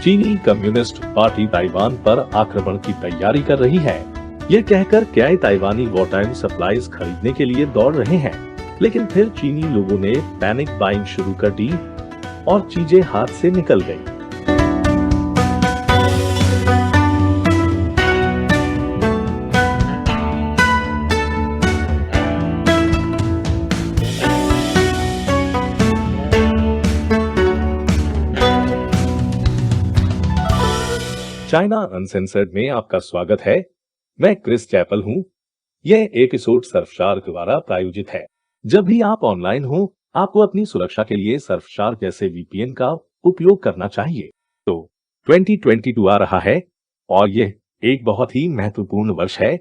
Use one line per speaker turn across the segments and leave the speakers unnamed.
चीनी communist party Taiwan पर आक्रमण की तैयारी कर रही है। यह कहकर कई ताइवानी वॉरटाइम सप्लाईज खरीदने के लिए दौड़ रहे हैं, लेकिन फिर चीनी लोगों ने पैनिक बाइंग शुरू कर दी और चीजें हाथ से निकल गई। चाइना अनसेंसर्ड में आपका स्वागत है। मैं क्रिस चैपल हूं। यह एपिसोड सर्फशार्क द्वारा प्रायोजित है। जब भी आप ऑनलाइन हो, आपको अपनी सुरक्षा के लिए सर्फशार्क जैसे वीपीएन का उपयोग करना चाहिए। तो 2022 आ रहा है और यह एक बहुत ही महत्वपूर्ण वर्ष है,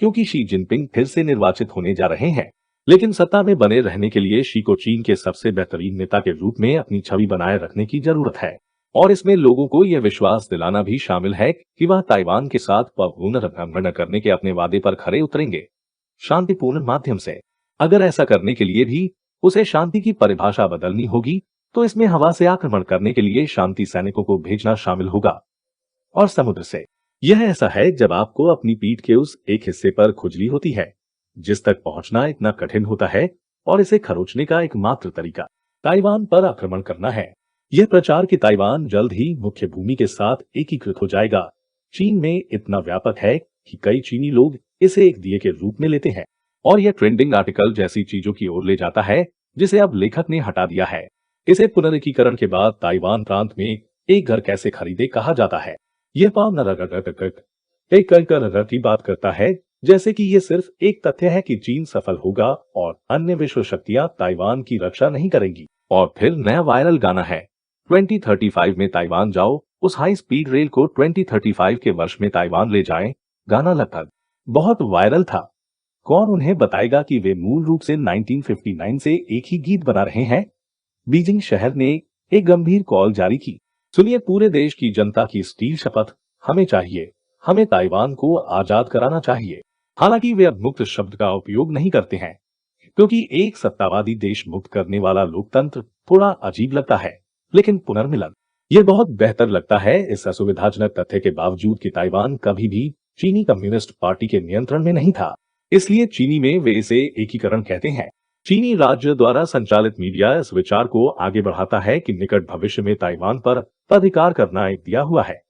क्योंकि शी जिनपिंग फिर से निर्वाचित होने जा रहे हैं। लेकिन सत्ता में बने रहने के लिए शी को चीन के सबसे बेहतरीन नेता के रूप में अपनी छवि बनाए रखने की जरूरत है, और इसमें लोगों को यह विश्वास दिलाना भी शामिल है कि वह ताइवान के साथ पुनर्गठन करने के अपने वादे पर खरे उतरेंगे, शांतिपूर्ण माध्यम से। अगर ऐसा करने के लिए भी उसे शांति की परिभाषा बदलनी होगी, तो इसमें हवा से आक्रमण करने के लिए शांति सैनिकों को भेजना शामिल होगा, और समुद्र से। यह ऐसा है जब आपको अपनी पीठ के उस एक हिस्से पर खुजली होती है जिस तक पहुंचना इतना कठिन होता है, और इसे खरोचने का एकमात्र तरीका ताइवान पर आक्रमण करना है। यह प्रचार कि ताइवान जल्द ही मुख्य भूमि के साथ एकीकृत हो जाएगा चीन में इतना व्यापक है कि कई चीनी लोग इसे एक दिए के रूप में लेते हैं, और यह ट्रेंडिंग आर्टिकल जैसी चीजों की ओर ले जाता है जिसे अब लेखक ने हटा दिया है। इसे पुनर्एकीकरण के बाद ताइवान प्रांत में एक घर कैसे खरीदे कहा जाता है। यह की बात करता है, जैसे कि यह सिर्फ एक तथ्य है कि चीन सफल होगा और अन्य विश्व शक्तियां ताइवान की रक्षा नहीं करेंगी। और फिर नया वायरल गाना है 2035 में ताइवान जाओ, उस हाई स्पीड रेल को 2035 के वर्ष में ताइवान ले जाएं। गाना लगभग बहुत वायरल था। कौन उन्हें बताएगा कि वे मूल रूप से 1959 से एक ही गीत बना रहे हैं। बीजिंग शहर ने एक गंभीर कॉल जारी की। सुनिए पूरे देश की जनता की स्टील शपथ, हमें चाहिए, हमें ताइवान को आजाद कराना चाहिए। हालांकि वे अब मुक्त शब्द का उपयोग नहीं करते हैं, क्योंकि एक सत्तावादी देश मुक्त करने वाला लोकतंत्र थोड़ा अजीब लगता है, लेकिन पुनर्मिलन ये बहुत बेहतर लगता है, इस असुविधाजनक तथ्य के बावजूद कि ताइवान कभी भी चीनी कम्युनिस्ट पार्टी के नियंत्रण में नहीं था। इसलिए चीनी में वे इसे एकीकरण कहते हैं। चीनी राज्य द्वारा संचालित मीडिया इस विचार को आगे बढ़ाता है कि निकट भविष्य में ताइवान पर अधिकार करना एक दिया हुआ है।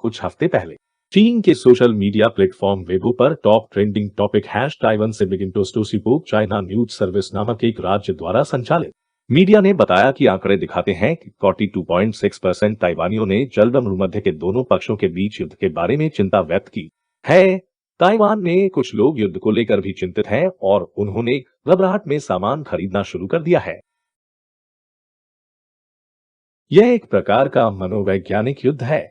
कुछ हफ्ते पहले चीन के सोशल मीडिया प्लेटफॉर्म वेबो पर टॉप ट्रेंडिंग टॉपिक #ताइवान से बिगिन टू स्टोसीपोक चाइना न्यूज सर्विस नामक एक राज्य द्वारा संचालित मीडिया ने बताया कि आंकड़े दिखाते हैं कि 42.6% ताइवानियों ने जल्द भूमध्य के दोनों पक्षों के बीच युद्ध के बारे में चिंता व्यक्त की है। ताइवान में कुछ लोग युद्ध को लेकर भी चिंतित हैं और उन्होंने घबराहट में सामान खरीदना शुरू कर दिया है। यह एक प्रकार का मनोवैज्ञानिक युद्ध है।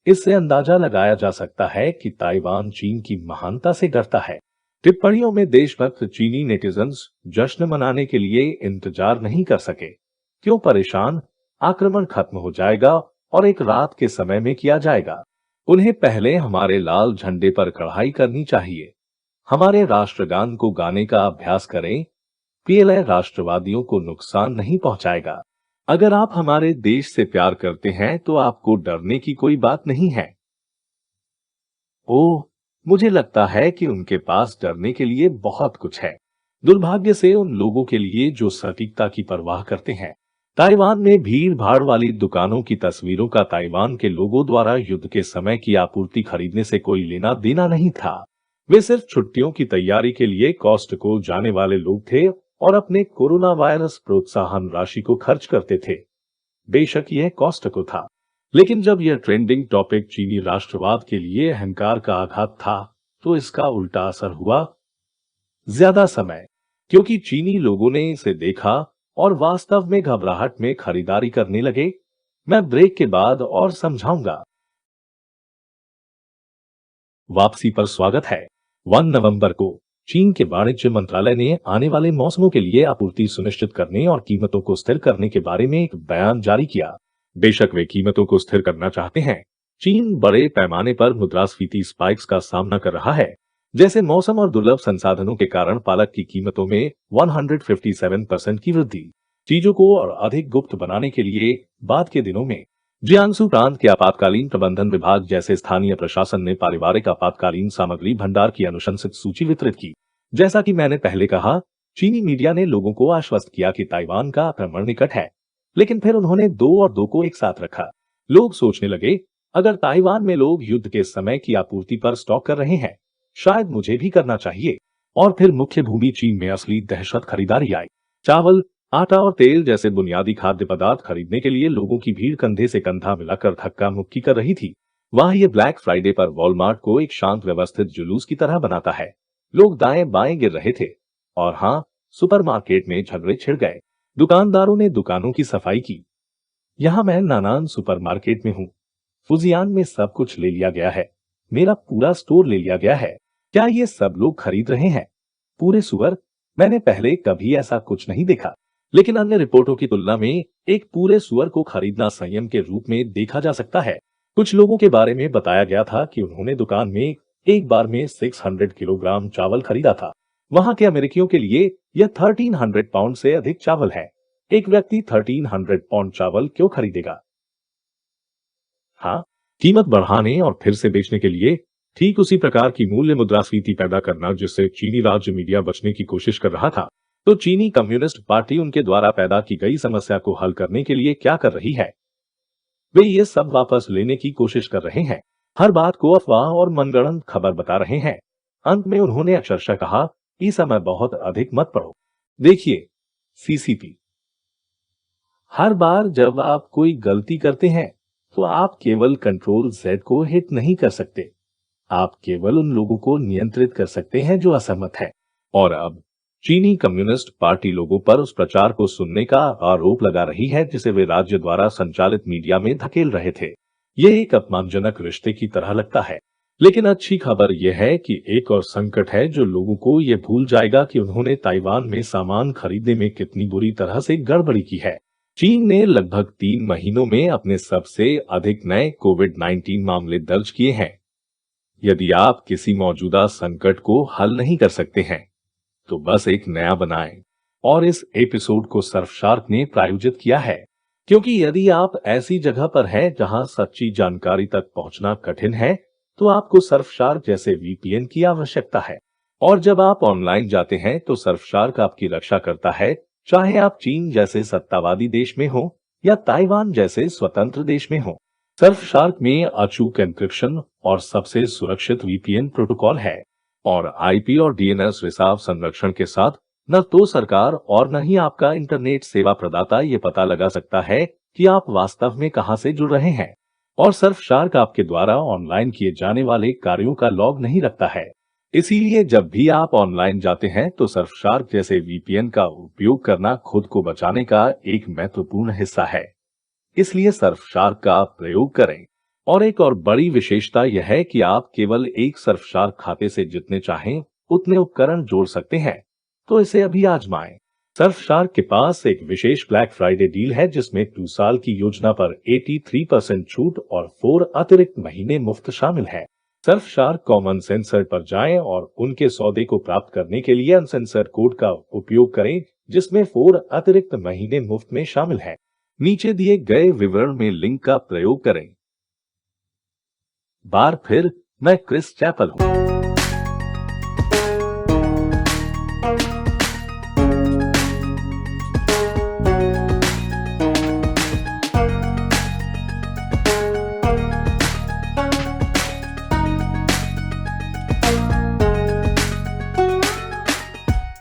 इससे अंदाजा लगाया जा सकता है कि ताइवान चीन की महानता से डरता है। टिप्पणियों में देशभक्त चीनी नेटिजन्स जश्न मनाने के लिए इंतजार नहीं कर सके। क्यों परेशान? आक्रमण खत्म हो जाएगा और एक रात के समय में किया जाएगा। उन्हें पहले हमारे लाल झंडे पर कढ़ाई करनी चाहिए। हमारे राष्ट्रगान को गाने का अभ्यास करें। पीएलए राष्ट्रवादियों को नुकसान नहीं पहुंचाएगा। अगर आप हमारे देश से प्यार करते हैं तो आपको डरने की कोई बात नहीं है। ओह, मुझे लगता है कि उनके पास डरने के लिए बहुत कुछ है। दुर्भाग्य से उन लोगों के लिए जो सटीकता की परवाह करते हैं। ताइवान में भीड़ भाड़ वाली दुकानों की तस्वीरों का ताइवान के लोगों द्वारा युद्ध के समय की आपूर्ति खरीदने से कोई लेना देना नहीं था। वे सिर्फ छुट्टियों की तैयारी के लिए कॉस्टको जाने वाले लोग थे और अपने कोरोना वायरस प्रोत्साहन राशि को खर्च करते थे। बेशक यह कॉस्टको था, लेकिन जब यह ट्रेंडिंग टॉपिक चीनी राष्ट्रवाद के लिए अहंकार का आघात था, तो इसका उल्टा असर हुआ ज्यादा समय, क्योंकि चीनी लोगों ने इसे देखा और वास्तव में घबराहट में खरीदारी करने लगे। मैं ब्रेक के बाद और समझाऊंगा। वापसी पर स्वागत है। 1 नवंबर को चीन के वाणिज्य मंत्रालय ने आने वाले मौसमों के लिए आपूर्ति सुनिश्चित करने और कीमतों को स्थिर करने के बारे में एक बयान जारी किया। बेशक वे कीमतों को स्थिर करना चाहते हैं, चीन बड़े पैमाने पर मुद्रास्फीति स्पाइक्स का सामना कर रहा है, जैसे मौसम और दुर्लभ संसाधनों के कारण पालक की कीमतों में 157% की वृद्धि। चीजों को और अधिक गुप्त बनाने के लिए बाद के दिनों में जियांगसू प्रांत के आपातकालीन प्रबंधन विभाग जैसे स्थानीय प्रशासन ने पारिवारिक आपातकालीन सामग्री भंडार की अनुशंसित सूची वितरित की। जैसा कि मैंने पहले कहा, चीनी मीडिया ने लोगों को आश्वस्त किया कि ताइवान का आक्रमण निकट है, लेकिन फिर उन्होंने 2 और 2 को एक साथ रखा। लोग सोचने लगे, अगर ताइवान में लोग युद्ध के समय की आपूर्ति पर स्टॉक कर रहे हैं, शायद मुझे भी करना चाहिए। और फिर मुख्य भूमि चीन में असली दहशत खरीदारी आई। चावल, आटा और तेल जैसे बुनियादी खाद्य पदार्थ खरीदने के लिए लोगों की भीड़ कंधे से कंधा मिलाकर धक्का मुक्की कर रही थी। वहां ये ब्लैक फ्राइडे पर वॉलमार्ट को एक शांत व्यवस्थित जुलूस की तरह बनाता है। लोग दाएं बाएं गिर रहे थे और हाँ, सुपरमार्केट में झगड़े छिड़ गए। दुकानदारों ने दुकानों की सफाई की। यहाँ मैं नानान सुपरमार्केट में हूँ। फुजियान में सब कुछ ले लिया गया है। मेरा पूरा स्टोर ले लिया गया है। क्या ये सब लोग खरीद रहे हैं? पूरे सुअर? मैंने पहले कभी ऐसा कुछ नहीं देखा। लेकिन अन्य रिपोर्टों की तुलना में एक पूरे सुअर को खरीदना संयम के रूप में देखा जा सकता है। कुछ लोगों के बारे में बताया गया था कि उन्होंने दुकान में एक बार में 600 किलोग्राम चावल खरीदा था। वहां के अमेरिकियों के लिए यह 1300 पाउंड से अधिक चावल है। एक व्यक्ति 1300 पाउंड चावल क्यों खरीदेगा? हाँ, कीमत बढ़ाने और फिर से बेचने के लिए ठीक उसी प्रकार की मूल्य मुद्रास्फीति पैदा करना जिससे चीनी राज्य मीडिया बचने की कोशिश कर रहा था। तो चीनी कम्युनिस्ट पार्टी उनके द्वारा पैदा की गई समस्या को हल करने के लिए क्या कर रही है? वे ये सब वापस लेने की कोशिश कर रहे हैं। हर बात को अफवाह और मनगढ़ंत खबर बता रहे हैं। अंत में उन्होंने अक्षरशः कहा, इस समय बहुत अधिक मत पढ़ो। देखिए, सीसीपी। हर बार जब आप कोई गलती करते हैं तो आप केवल कंट्रोल Z को हिट नहीं कर सकते। आप केवल उन लोगों को नियंत्रित कर सकते हैं जो असहमत हैं। और अब चीनी कम्युनिस्ट पार्टी लोगों पर उस प्रचार को सुनने का आरोप लगा रही है जिसे वे राज्य द्वारा संचालित मीडिया में धकेल रहे थे। यह एक अपमानजनक रिश्ते की तरह लगता है। लेकिन अच्छी खबर यह है कि एक और संकट है जो लोगों को यह भूल जाएगा कि उन्होंने ताइवान में सामान खरीदने में कितनी बुरी तरह से गड़बड़ी की है। चीन ने लगभग 3 महीनों में अपने सबसे अधिक नए कोविड-19 मामले दर्ज किए हैं। यदि आप किसी मौजूदा संकट को हल नहीं कर सकते हैं तो बस एक नया बनाएं। और इस एपिसोड को सर्फशार्क ने प्रायोजित किया है क्योंकि यदि आप ऐसी जगह पर हैं जहां सच्ची जानकारी तक पहुंचना कठिन है तो आपको सर्फशार्क जैसे VPN की आवश्यकता है। और जब आप ऑनलाइन जाते हैं तो सर्फशार्क आपकी रक्षा करता है, चाहे आप चीन जैसे सत्तावादी देश में हो या ताइवान जैसे स्वतंत्र देश में हो। सर्फशार्क में अचूक एन्क्रिप्शन और सबसे सुरक्षित VPN प्रोटोकॉल है और IP और DNS रिसाव संरक्षण के साथ न तो सरकार और न ही आपका इंटरनेट सेवा प्रदाता ये पता लगा सकता है कि आप वास्तव में कहां से जुड़ रहे हैं। और सर्फशार्क आपके द्वारा ऑनलाइन किए जाने वाले कार्यों का लॉग नहीं रखता है। इसीलिए जब भी आप ऑनलाइन जाते हैं तो सर्फशार्क जैसे VPN का उपयोग करना खुद को बचाने का एक महत्वपूर्ण हिस्सा है। इसलिए सर्फशार्क का प्रयोग करें। और एक और बड़ी विशेषता यह है कि आप केवल एक सर्फशार्क खाते से जितने चाहें उतने उपकरण जोड़ सकते हैं। तो इसे अभी आजमाएं। सर्फशार्क के पास एक विशेष ब्लैक फ्राइडे डील है जिसमें 2 साल की योजना पर 83% छूट और 4 अतिरिक्त महीने मुफ्त शामिल है। सर्फशार्क कॉमन सेंसर पर जाएं और उनके सौदे को प्राप्त करने के लिए अनसेंसर कोड का उपयोग करें जिसमें 4 अतिरिक्त महीने मुफ्त में शामिल है। नीचे दिए गए विवरण में लिंक का प्रयोग करें। बार फिर मैं क्रिस चैपल हूं।